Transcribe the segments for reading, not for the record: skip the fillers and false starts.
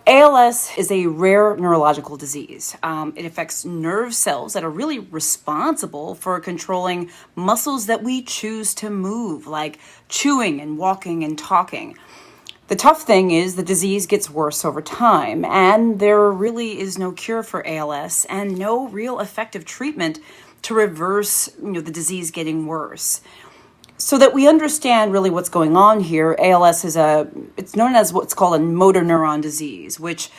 ALS is a rare neurological disease. It affects nerve cells that are really responsible for controlling muscles that we choose to move, like chewing and walking and talking. The tough thing is the disease gets worse over time, and there really is no cure for ALS and no real effective treatment to reverse, the disease getting worse. So that we understand really what's going on here, ALS it's known as what's called a motor neuron disease, which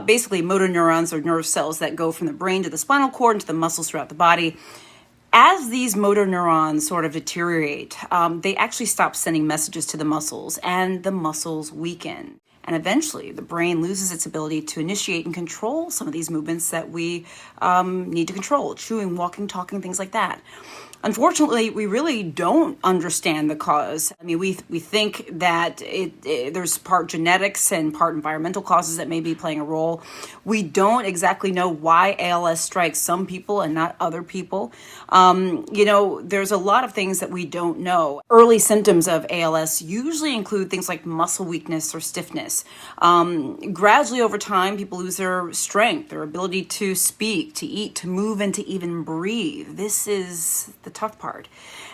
basically motor neurons are nerve cells that go from the brain to the spinal cord and to the muscles throughout the body. As these motor neurons sort of deteriorate, they actually stop sending messages to the muscles, and the muscles weaken. And eventually, the brain loses its ability to initiate and control some of these movements that we need to control, chewing, walking, talking, things like that. Unfortunately, we really don't understand the cause. I mean, we think that there's part genetics and part environmental causes that may be playing a role. We don't exactly know why ALS strikes some people and not other people. There's a lot of things that we don't know. Early symptoms of ALS usually include things like muscle weakness or stiffness. Gradually over time, people lose their strength, their ability to speak, to eat, to move, and to even breathe. This is the tough part.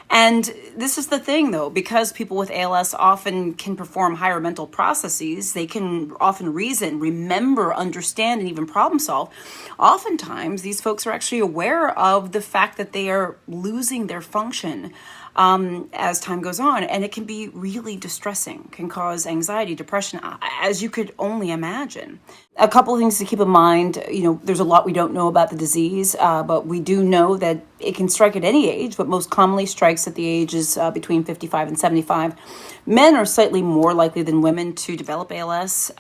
And this is the thing, though, because people with ALS often can perform higher mental processes, they can often reason, remember, understand, and even problem solve. Oftentimes, these folks are actually aware of the fact that they are losing their function as time goes on, and it can be really distressing, can cause anxiety, depression, as you could only imagine. A couple of things to keep in mind, there's a lot we don't know about the disease, but we do know that it can strike at any age, but most commonly strikes at the ages between 55 and 75. Men are slightly more likely than women to develop ALS.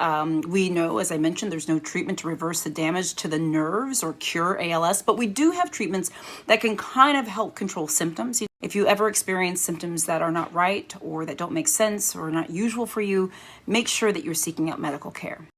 We know, as I mentioned, there's no treatment to reverse the damage to the nerves or cure ALS, but we do have treatments that can kind of help control symptoms. If you ever experience symptoms that are not right or that don't make sense or not usual for you, make sure that you're seeking out medical care.